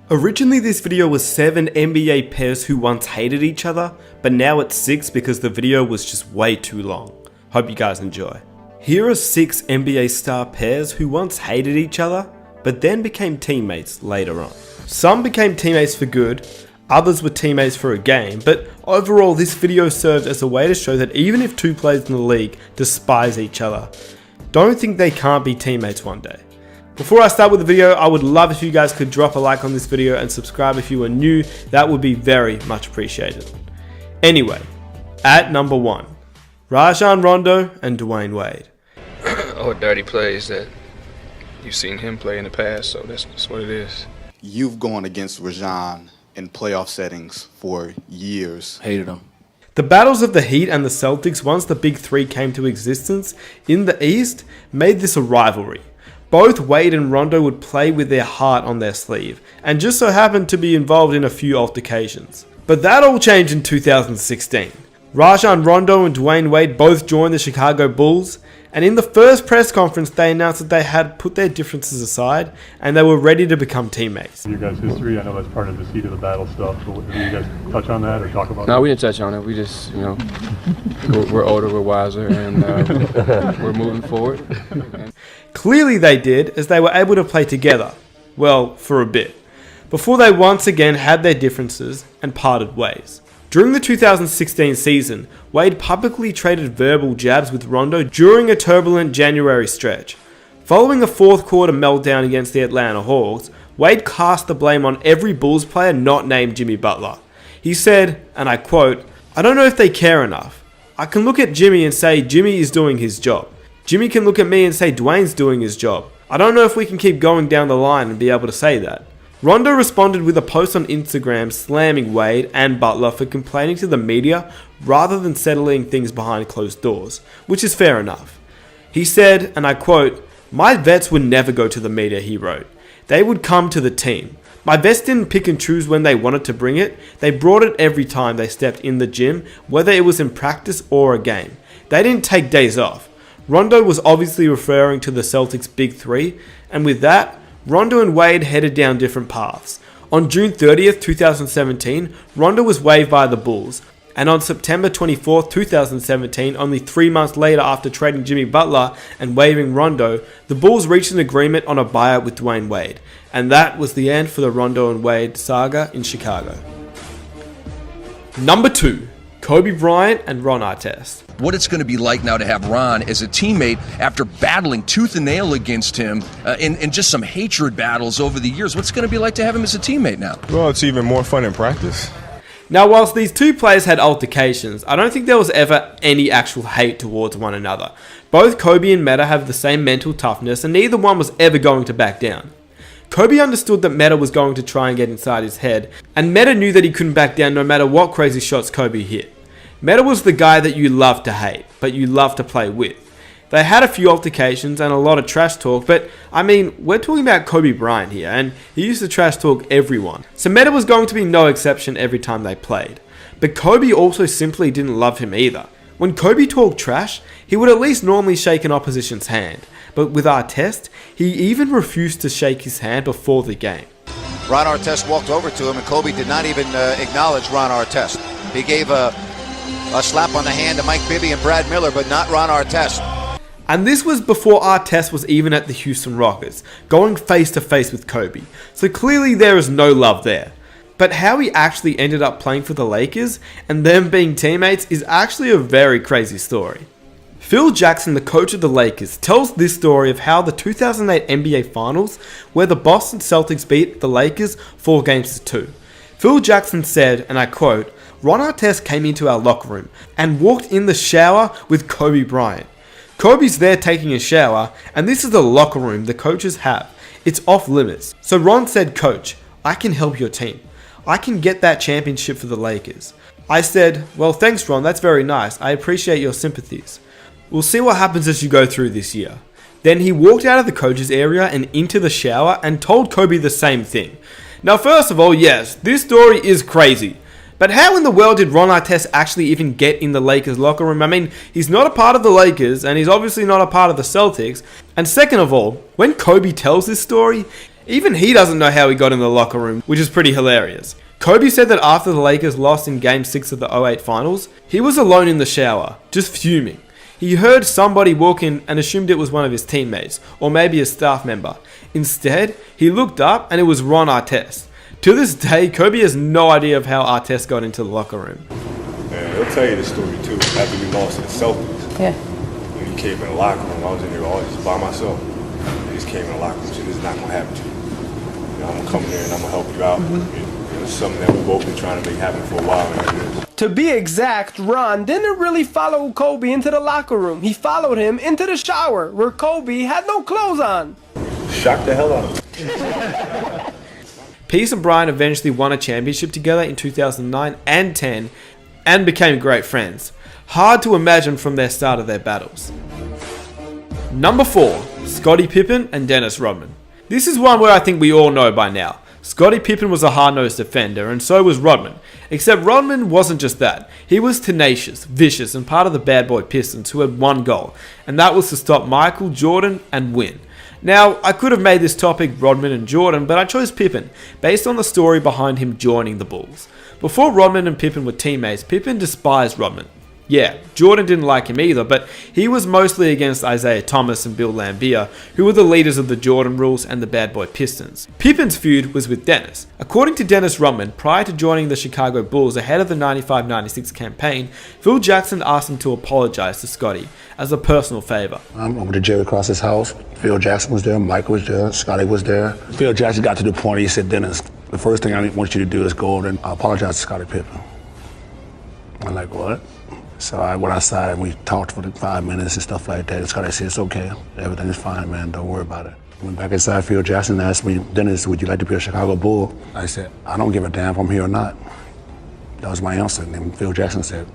Originally this video was 7 NBA pairs who once hated each other, but now it's 6 because the video was just way too long. Hope you guys enjoy. Here are 6 NBA star pairs who once hated each other, but then became teammates later on. Some became teammates for good, others were teammates for a game, but overall this video served as a way to show that even if 2 players in the league despise each other, don't think they can't be teammates one day. Before I start with the video, I would love if you guys could drop a like on this video and subscribe if you are new. That would be very much appreciated. Anyway, at number 1, Rajon Rondo and Dwayne Wade. Or dirty plays that you've seen him play in the past, so that's what it is. You've gone against Rajon in playoff settings for years. Hated him. The battles of the Heat and the Celtics once the Big Three came to existence in the East made this a rivalry. Both Wade and Rondo would play with their heart on their sleeve, and just so happened to be involved in a few altercations. But that all changed in 2016. Rajon Rondo and Dwayne Wade both joined the Chicago Bulls, and in the first press conference they announced that they had put their differences aside and they were ready to become teammates. Your guys' history, I know that's part of the heat of the battle stuff, but do you guys touch on that or talk about that? No, we didn't touch on it. We just, we're older, we're wiser, and we're moving forward. Clearly they did, as they were able to play together, well, for a bit, before they once again had their differences and parted ways. During the 2016 season, Wade publicly traded verbal jabs with Rondo during a turbulent January stretch. Following a fourth quarter meltdown against the Atlanta Hawks, Wade cast the blame on every Bulls player not named Jimmy Butler. He said, and I quote, "I don't know if they care enough. I can look at Jimmy and say Jimmy is doing his job. Jimmy can look at me and say Dwayne's doing his job. I don't know if we can keep going down the line and be able to say that." Rondo responded with a post on Instagram slamming Wade and Butler for complaining to the media rather than settling things behind closed doors, which is fair enough. He said, and I quote, "My vets would never go to the media," he wrote. "They would come to the team. My vets didn't pick and choose when they wanted to bring it. They brought it every time they stepped in the gym, whether it was in practice or a game. They didn't take days off." Rondo was obviously referring to the Celtics' Big Three, and with that, Rondo and Wade headed down different paths. On June 30th, 2017, Rondo was waived by the Bulls, and on September 24th, 2017, only 3 months later after trading Jimmy Butler and waiving Rondo, the Bulls reached an agreement on a buyout with Dwayne Wade, and that was the end for the Rondo and Wade saga in Chicago. Number 2, Kobe Bryant and Ron Artest. What it's going to be like now to have Ron as a teammate after battling tooth and nail against him in just some hatred battles over the years. What's it going to be like to have him as a teammate now? Well, it's even more fun in practice. Now, whilst these two players had altercations, I don't think there was ever any actual hate towards one another. Both Kobe and Metta have the same mental toughness, and neither one was ever going to back down. Kobe understood that Metta was going to try and get inside his head, and Metta knew that he couldn't back down no matter what crazy shots Kobe hit. Metta was the guy that you love to hate, but you love to play with. They had a few altercations and a lot of trash talk, but I mean, we're talking about Kobe Bryant here, and he used to trash talk everyone. So Metta was going to be no exception every time they played. But Kobe also simply didn't love him either. When Kobe talked trash, he would at least normally shake an opposition's hand. But with Artest, he even refused to shake his hand before the game. Ron Artest walked over to him, and Kobe did not even acknowledge Ron Artest. He gave a slap on the hand to Mike Bibby and Brad Miller, but not Ron Artest. And this was before Artest was even at the Houston Rockets, going face to face with Kobe. So clearly there is no love there. But how he actually ended up playing for the Lakers and them being teammates is actually a very crazy story. Phil Jackson, the coach of the Lakers, tells this story of how the 2008 NBA Finals, where the Boston Celtics beat the Lakers 4-2. Phil Jackson said, and I quote, "Ron Artest came into our locker room and walked in the shower with Kobe Bryant. Kobe's there taking a shower, and this is the locker room the coaches have. It's off limits. So Ron said, 'Coach, I can help your team. I can get that championship for the Lakers.' I said, 'Well, thanks Ron, that's very nice. I appreciate your sympathies. We'll see what happens as you go through this year.' Then he walked out of the coach's area and into the shower and told Kobe the same thing. Now first of all, yes, this story is crazy. But how in the world did Ron Artest actually even get in the Lakers locker room? I mean, he's not a part of the Lakers, and he's obviously not a part of the Celtics. And second of all, when Kobe tells this story, Even he doesn't know how he got in the locker room, which is pretty hilarious. Kobe said that after the Lakers lost in Game 6 of the 2008 Finals, he was alone in the shower, just fuming. He heard somebody walk in and assumed it was one of his teammates, or maybe a staff member. Instead, he looked up and it was Ron Artest. To this day, Kobe has no idea of how Artest got into the locker room. Man, he'll tell you the story too. After we lost to the Celtics, Yeah. when he came in the locker room, I was in there all just by myself. He just came in the locker room and said, "This is not gonna happen to you. You know, I'm gonna come in there and I'm gonna help you out." It's something that we've both been trying to make happen for a while. And To be exact, Ron didn't really follow Kobe into the locker room. He followed him into the shower, where Kobe had no clothes on. shocked the hell out of me. Peace and Bryant eventually won a championship together in 2009 and 10 and became great friends. Hard to imagine from their start of their battles. Number 4, Scottie Pippen and Dennis Rodman. This is one where I think we all know by now. Scottie Pippen was a hard-nosed defender, and so was Rodman. Except Rodman wasn't just that. He was tenacious, vicious, and part of the bad boy Pistons who had one goal, and that was to stop Michael Jordan and win. Now, I could have made this topic Rodman and Jordan, but I chose Pippen, based on the story behind him joining the Bulls. Before Rodman and Pippen were teammates, Pippen despised Rodman. Yeah, Jordan didn't like him either, but he was mostly against Isaiah Thomas and Bill Laimbeer, who were the leaders of the Jordan Rules and the Bad Boy Pistons. Pippen's feud was with Dennis. According to Dennis Rodman, prior to joining the Chicago Bulls ahead of the 95-96 campaign, Phil Jackson asked him to apologize to Scottie as a personal favor. I'm over to Jerry Cross's house. Phil Jackson was there, Michael was there, Scottie was there. Phil Jackson got to the point, he said, "Dennis, the first thing I want you to do is go over and apologize to Scottie Pippen." I'm like, "What?" So I went outside and we talked for 5 minutes and stuff like that. And Scottie said, "It's okay. Everything is fine, man. Don't worry about it." Went back inside. Phil Jackson asked me, "Dennis, would you like to be a Chicago Bull?" I said, "I don't give a damn if I'm here or not." That was my answer. And then Phil Jackson said,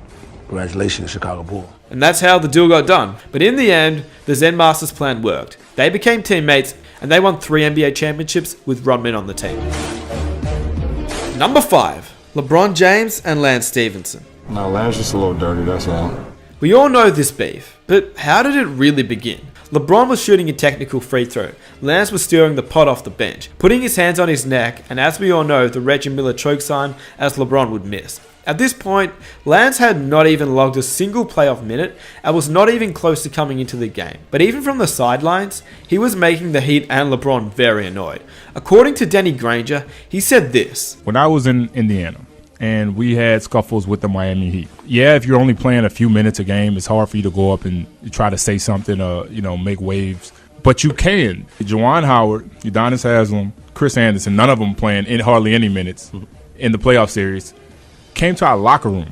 "Congratulations, Chicago Bull." And that's how the deal got done. But in the end, the Zen Masters plan worked. They became teammates and they won 3 NBA championships with Rodman on the team. Number 5, LeBron James and Lance Stevenson. No, Lance just a little dirty, that's all. We all know this beef, but how did it really begin? LeBron was shooting a technical free throw. Lance was stirring the pot off the bench, putting his hands on his neck, and as we all know, the Reggie Miller choke sign as LeBron would miss. At this point, Lance had not even logged a single playoff minute and was not even close to coming into the game. But even from the sidelines, he was making the Heat and LeBron very annoyed. According to Danny Granger, he said this. When I was in Indiana, and we had scuffles with the Miami Heat. Yeah, if you're only playing a few minutes a game, it's hard for you to go up and try to say something, make waves. But you can. Juwan Howard, Udonis Haslem, Chris Anderson, none of them playing in hardly any minutes in the playoff series, came to our locker room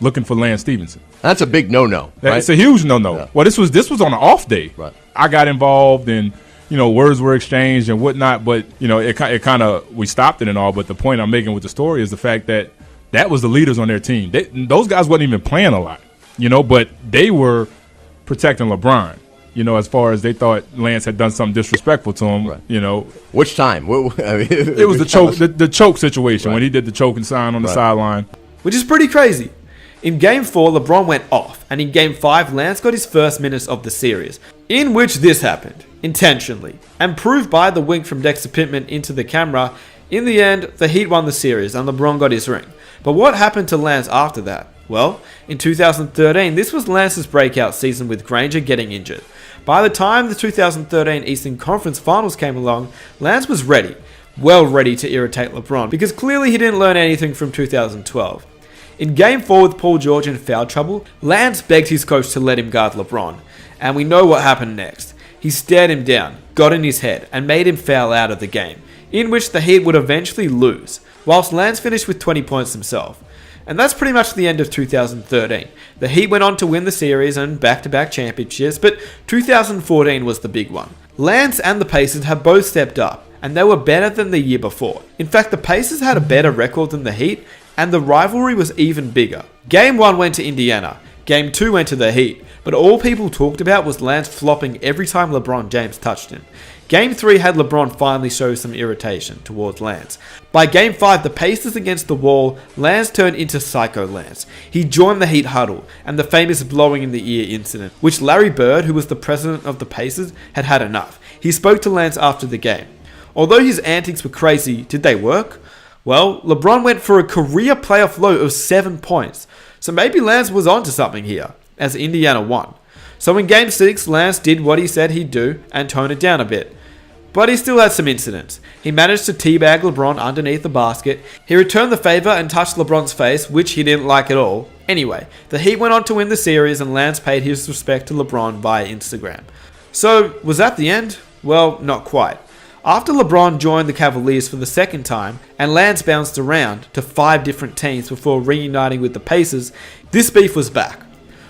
looking for Lance Stevenson. That's a big no-no, right? It's a huge no-no. Yeah. Well, this was on an off day. Right. I got involved and words were exchanged and whatnot, but it kind of we stopped it and all. But the point I'm making with the story is the fact that was the leaders on their team. Those guys wasn't even playing a lot, but they were protecting LeBron. As far as they thought Lance had done something disrespectful to him. Right. Which time? It was the choke situation, right, when he did the choke and sign on the sideline, which is pretty crazy. In Game 4, LeBron went off, and in Game 5, Lance got his first minutes of the series, in which this happened, intentionally, and proved by the wink from Dexter Pittman into the camera. In the end, the Heat won the series, and LeBron got his ring. But what happened to Lance after that? Well, in 2013, this was Lance's breakout season with Granger getting injured. By the time the 2013 Eastern Conference Finals came along, Lance was ready, well ready to irritate LeBron, because clearly he didn't learn anything from 2012. In Game 4 with Paul George in foul trouble, Lance begged his coach to let him guard LeBron, and we know what happened next. He stared him down, got in his head, and made him foul out of the game, in which the Heat would eventually lose, whilst Lance finished with 20 points himself. And that's pretty much the end of 2013. The Heat went on to win the series and back-to-back championships, but 2014 was the big one. Lance and the Pacers have both stepped up, and they were better than the year before. In fact, the Pacers had a better record than the Heat, and the rivalry was even bigger. Game 1 went to Indiana, Game 2 went to the Heat, but all people talked about was Lance flopping every time LeBron James touched him. Game 3 had LeBron finally show some irritation towards Lance. By Game 5, the Pacers against the wall, Lance turned into Psycho Lance. He joined the Heat huddle, and the famous blowing in the ear incident, which Larry Bird, who was the president of the Pacers, had had enough. He spoke to Lance after the game. Although his antics were crazy, did they work? Well, LeBron went for a career playoff low of 7 points, so maybe Lance was onto something here, as Indiana won. So in Game 6, Lance did what he said he'd do and tone it down a bit. But he still had some incidents. He managed to teabag LeBron underneath the basket, he returned the favor and touched LeBron's face, which he didn't like at all. Anyway, the Heat went on to win the series and Lance paid his respect to LeBron via Instagram. So, was that the end? Well, not quite. After LeBron joined the Cavaliers for the second time, and Lance bounced around to 5 different teams before reuniting with the Pacers, this beef was back.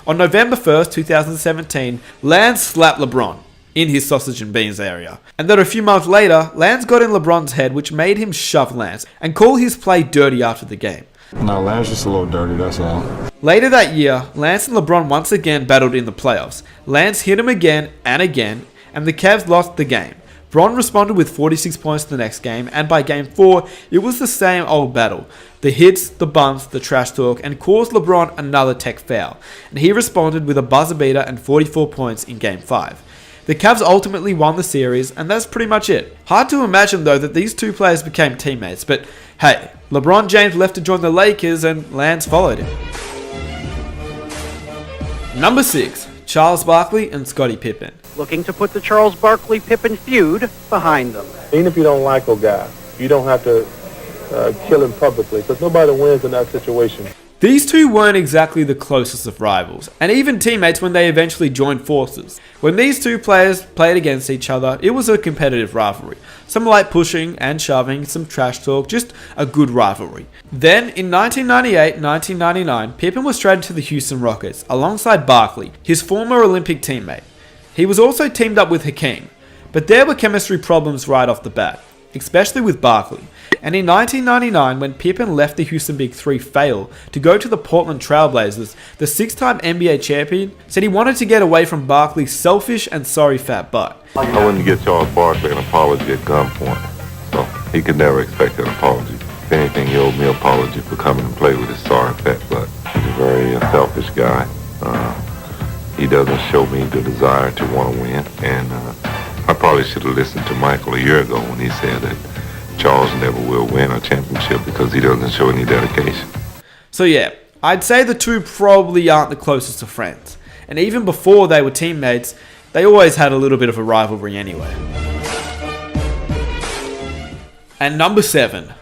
On November 1st, 2017, Lance slapped LeBron in his sausage and beans area. And then a few months later, Lance got in LeBron's head, which made him shove Lance and call his play dirty after the game. No, Lance just a little dirty, that's all. Later that year, Lance and LeBron once again battled in the playoffs. Lance hit him again, and the Cavs lost the game. Bron responded with 46 points the next game, and by Game 4, it was the same old battle. The hits, the bumps, the trash talk, and caused LeBron another tech foul, and he responded with a buzzer beater and 44 points in Game 5. The Cavs ultimately won the series, and that's pretty much it. Hard to imagine though that these two players became teammates, but hey, LeBron James left to join the Lakers and Lance followed him. Number 6, Charles Barkley and Scottie Pippen. Looking to put the Charles Barkley-Pippen feud behind them. Even if you don't like a guy, you don't have to kill him publicly, because nobody wins in that situation. These two weren't exactly the closest of rivals, and even teammates when they eventually joined forces. When these two players played against each other, it was a competitive rivalry. Some light pushing and shoving, some trash talk, just a good rivalry. Then, in 1998-1999, Pippen was traded to the Houston Rockets, alongside Barkley, his former Olympic teammate. He was also teamed up with Hakeem, but there were chemistry problems right off the bat, especially with Barkley. And in 1999, when Pippen left the Houston Big Three fail to go to the Portland Trail Blazers, the 6-time NBA champion said he wanted to get away from Barkley's selfish and sorry fat butt. I wouldn't get Charles Barkley an apology at gunpoint, so he could never expect an apology. If anything, he owed me an apology for coming and play with his sorry fat butt. He's a very selfish guy. He doesn't show me the desire to want to win, and I probably should have listened to Michael a year ago when he said that Charles never will win a championship because he doesn't show any dedication. So yeah, I'd say the two probably aren't the closest of friends, and even before they were teammates, they always had a little bit of a rivalry anyway. And number 7,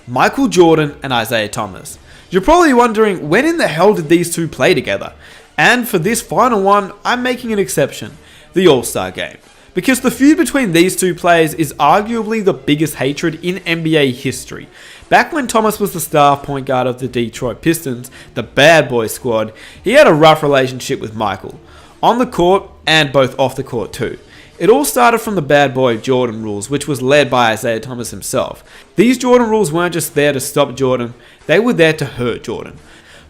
Michael Jordan and Isaiah Thomas. You're probably wondering, when in the hell did these two play together? And for this final one, I'm making an exception, the All-Star Game. Because the feud between these two players is arguably the biggest hatred in NBA history. Back when Thomas was the star point guard of the Detroit Pistons, the bad boy squad, he had a rough relationship with Michael. On the court, and both off the court too. It all started from the bad boy Jordan rules, which was led by Isaiah Thomas himself. These Jordan rules weren't just there to stop Jordan, they were there to hurt Jordan.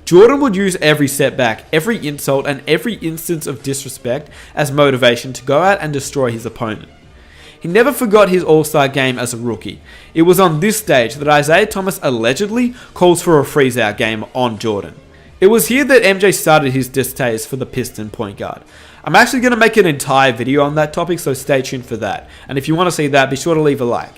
Jordan would use every setback, every insult, and every instance of disrespect as motivation to go out and destroy his opponent. He never forgot his All-Star game as a rookie. It was on this stage that Isaiah Thomas allegedly calls for a freeze-out game on Jordan. It was here that MJ started his distaste for the Piston point guard. I'm actually going to make an entire video on that topic, so stay tuned for that. And if you want to see that, be sure to leave a like.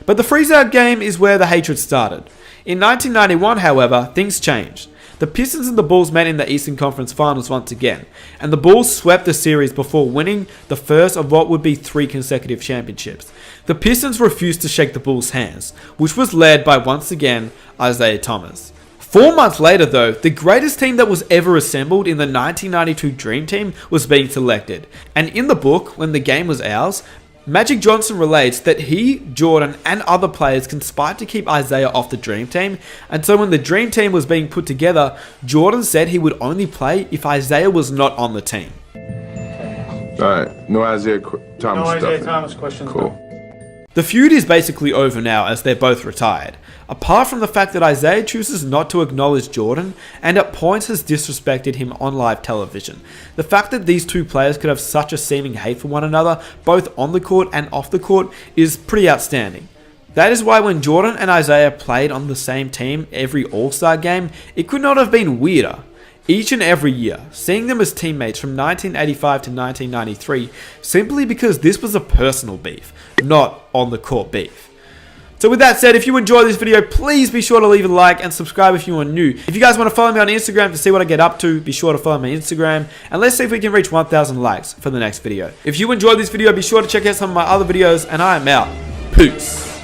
But the freeze-out game is where the hatred started. In 1991, however, things changed. The Pistons and the Bulls met in the Eastern Conference Finals once again, and the Bulls swept the series before winning the first of what would be 3 consecutive championships. The Pistons refused to shake the Bulls' hands, which was led by, once again, Isaiah Thomas. 4 months later though, the greatest team that was ever assembled in the 1992 Dream Team was being selected, and in the book, When the Game Was Ours, Magic Johnson relates that he, Jordan, and other players conspired to keep Isaiah off the Dream Team, and so when the Dream Team was being put together, Jordan said he would only play if Isaiah was not on the team. Alright, no Isaiah Thomas questions. Cool. The feud is basically over now as they're both retired, apart from the fact that Isaiah chooses not to acknowledge Jordan and at points has disrespected him on live television. The fact that these two players could have such a seeming hate for one another, both on the court and off the court, is pretty outstanding. That is why when Jordan and Isaiah played on the same team every All-Star game, it could not have been weirder. each and every year, seeing them as teammates from 1985 to 1993, simply because this was a personal beef, not on the court beef. So with that said, if you enjoyed this video, please be sure to leave a like and subscribe if you are new. If you guys want to follow me on Instagram to see what I get up to, be sure to follow my Instagram. And let's see if we can reach 1,000 likes for the next video. If you enjoyed this video, be sure to check out some of my other videos, and I am out. Peace.